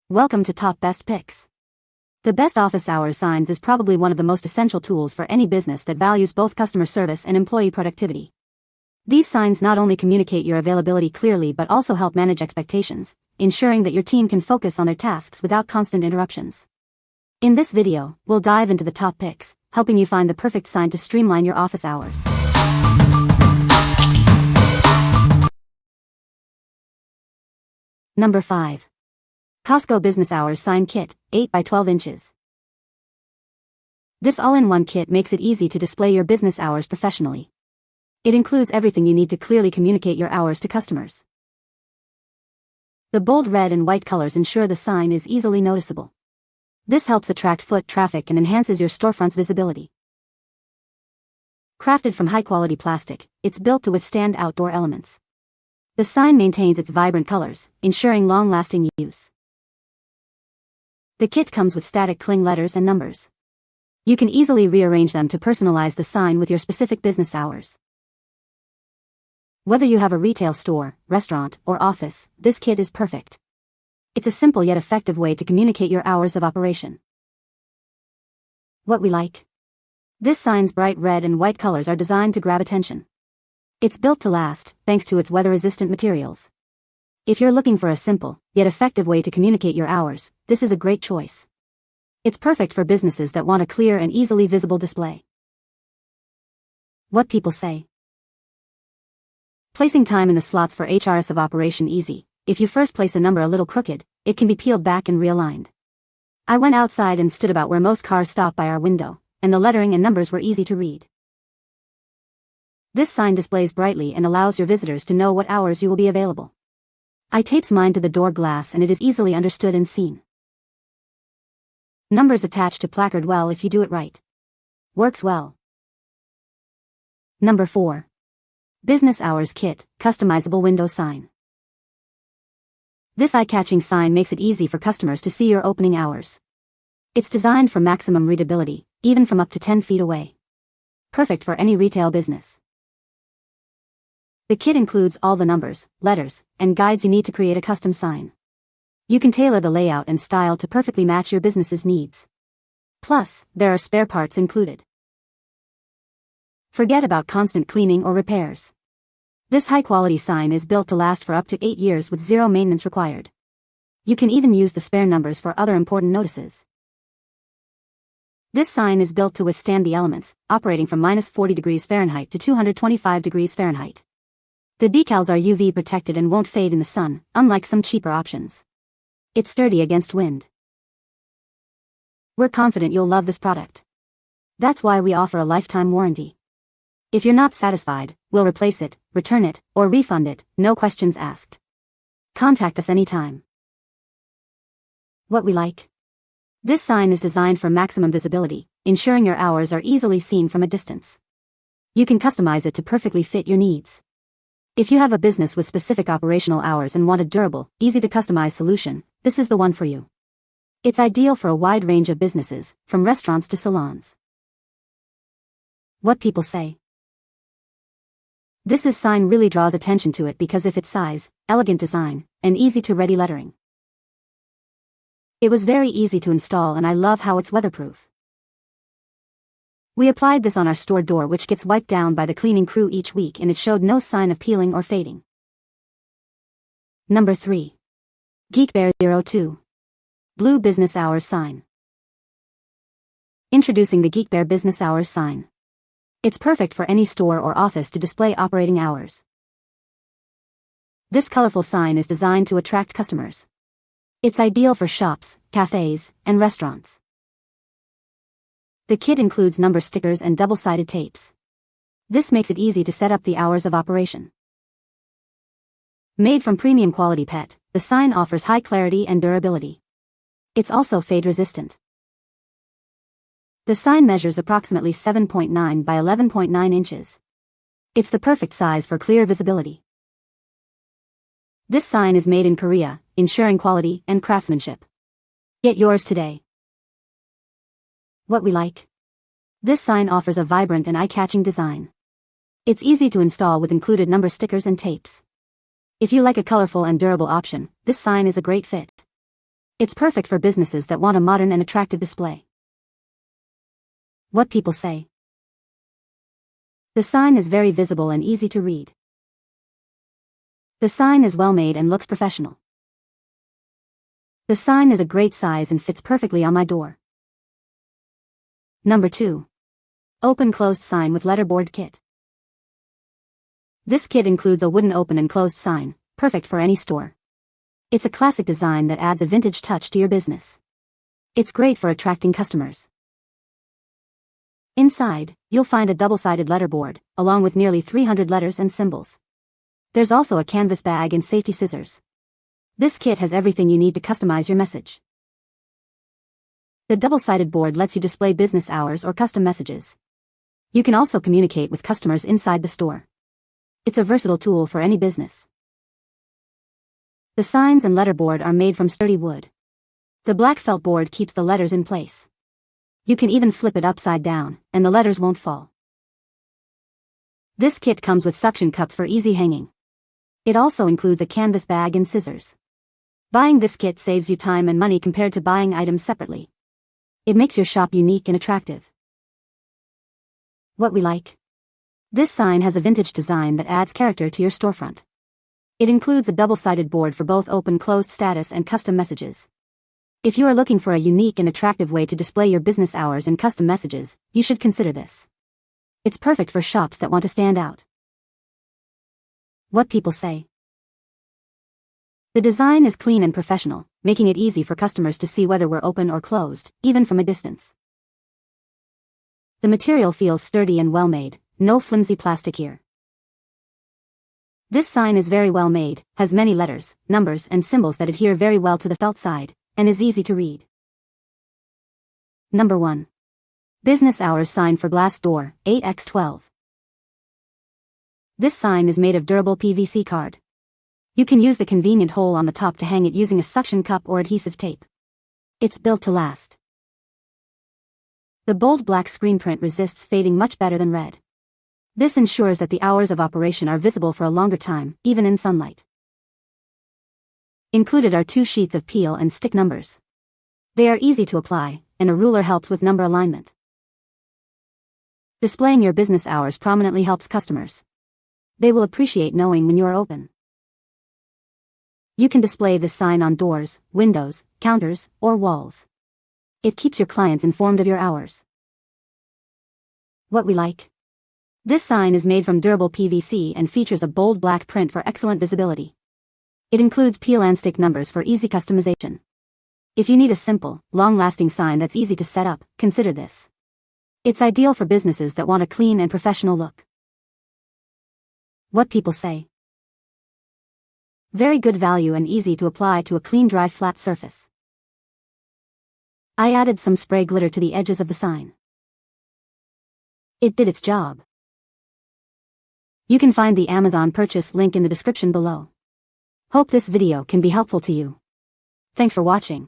Welcome to Top Best Picks. The best office hours signs is probably one of the most essential tools for any business that values both customer service and employee productivity. These signs not only communicate your availability clearly but also help manage expectations, ensuring that your team can focus on their tasks without constant interruptions. In this video, we'll dive into the top picks, helping you find the perfect sign to streamline your office hours. Number 5. Cosco Business Hours Sign Kit, 8 by 12 inches. This all-in-one kit makes it easy to display your business hours professionally. It includes everything you need to clearly communicate your hours to customers. The bold red and white colors ensure the sign is easily noticeable. This helps attract foot traffic and enhances your storefront's visibility. Crafted from high-quality plastic, it's built to withstand outdoor elements. The sign maintains its vibrant colors, ensuring long-lasting use. The kit comes with static cling letters and numbers. You can easily rearrange them to personalize the sign with your specific business hours. Whether you have a retail store, restaurant, or office, this kit is perfect. It's a simple yet effective way to communicate your hours of operation. What we like. This sign's bright red and white colors are designed to grab attention. It's built to last, thanks to its weather-resistant materials. If you're looking for a simple, yet effective way to communicate your hours, this is a great choice. It's perfect for businesses that want a clear and easily visible display. What people say. Placing time in the slots for HRS of operation easy. If you first place a number a little crooked, it can be peeled back and realigned. I went outside and stood about where most cars stop by our window, and the lettering and numbers were easy to read. This sign displays brightly and allows your visitors to know what hours you will be available. I tapes mine to the door glass and it is easily understood and seen. Numbers attached to placard well if you do it right. Works well. Number 4. Business Hours Kit, Customizable Window Sign. This eye-catching sign makes it easy for customers to see your opening hours. It's designed for maximum readability, even from up to 10 feet away. Perfect for any retail business. The kit includes all the numbers, letters, and guides you need to create a custom sign. You can tailor the layout and style to perfectly match your business's needs. Plus, there are spare parts included. Forget about constant cleaning or repairs. This high-quality sign is built to last for up to 8 years with zero maintenance required. You can even use the spare numbers for other important notices. This sign is built to withstand the elements, operating from -40°F to 225°F. The decals are UV protected and won't fade in the sun, unlike some cheaper options. It's sturdy against wind. We're confident you'll love this product. That's why we offer a lifetime warranty. If you're not satisfied, we'll replace it, return it, or refund it, no questions asked. Contact us anytime. What we like. This sign is designed for maximum visibility, ensuring your hours are easily seen from a distance. You can customize it to perfectly fit your needs. If you have a business with specific operational hours and want a durable, easy-to-customize solution, this is the one for you. It's ideal for a wide range of businesses, from restaurants to salons. What people say. This sign really draws attention to it because of its size, elegant design, and easy-to-ready lettering. It was very easy to install and I love how it's weatherproof. We applied this on our store door which gets wiped down by the cleaning crew each week and it showed no sign of peeling or fading. Number 3. GEEKBEAR 02. Blue Business Hours Sign. Introducing the GEEKBEAR Business Hours Sign. It's perfect for any store or office to display operating hours. This colorful sign is designed to attract customers. It's ideal for shops, cafes, and restaurants. The kit includes number stickers and double-sided tapes. This makes it easy to set up the hours of operation. Made from premium quality PET, the sign offers high clarity and durability. It's also fade-resistant. The sign measures approximately 7.9 by 11.9 inches. It's the perfect size for clear visibility. This sign is made in Korea, ensuring quality and craftsmanship. Get yours today. What we like. This sign offers a vibrant and eye-catching design. It's easy to install with included number stickers and tapes. If you like a colorful and durable option, this sign is a great fit. It's perfect for businesses that want a modern and attractive display. What people say. The sign is very visible and easy to read. The sign is well made and looks professional. The sign is a great size and fits perfectly on my door. Number 2. Open-closed sign with letterboard kit. This kit includes a wooden open and closed sign, perfect for any store. It's a classic design that adds a vintage touch to your business. It's great for attracting customers. Inside, you'll find a double-sided letterboard, along with nearly 300 letters and symbols. There's also a canvas bag and safety scissors. This kit has everything you need to customize your message. The double-sided board lets you display business hours or custom messages. You can also communicate with customers inside the store. It's a versatile tool for any business. The signs and letterboard are made from sturdy wood. The black felt board keeps the letters in place. You can even flip it upside down, and the letters won't fall. This kit comes with suction cups for easy hanging. It also includes a canvas bag and scissors. Buying this kit saves you time and money compared to buying items separately. It makes your shop unique and attractive. What we like. This sign has a vintage design that adds character to your storefront. It includes a double-sided board for both open-closed status and custom messages. If you are looking for a unique and attractive way to display your business hours and custom messages, you should consider this. It's perfect for shops that want to stand out. What people say. The design is clean and professional, making it easy for customers to see whether we're open or closed, even from a distance. The material feels sturdy and well-made, no flimsy plastic here. This sign is very well made, has many letters, numbers, and symbols that adhere very well to the felt side, and is easy to read. Number 1. Business hours sign for glass door, 8x12. This sign is made of durable PVC card. You can use the convenient hole on the top to hang it using a suction cup or adhesive tape. It's built to last. The bold black screen print resists fading much better than red. This ensures that the hours of operation are visible for a longer time, even in sunlight. Included are 2 sheets of peel and stick numbers. They are easy to apply, and a ruler helps with number alignment. Displaying your business hours prominently helps customers. They will appreciate knowing when you are open. You can display this sign on doors, windows, counters, or walls. It keeps your clients informed of your hours. What we like. This sign is made from durable PVC and features a bold black print for excellent visibility. It includes peel and stick numbers for easy customization. If you need a simple, long-lasting sign that's easy to set up, consider this. It's ideal for businesses that want a clean and professional look. What people say. Very good value and easy to apply to a clean, dry, flat surface. I added some spray glitter to the edges of the sign. It did its job. You can find the Amazon purchase link in the description below. Hope this video can be helpful to you. Thanks for watching.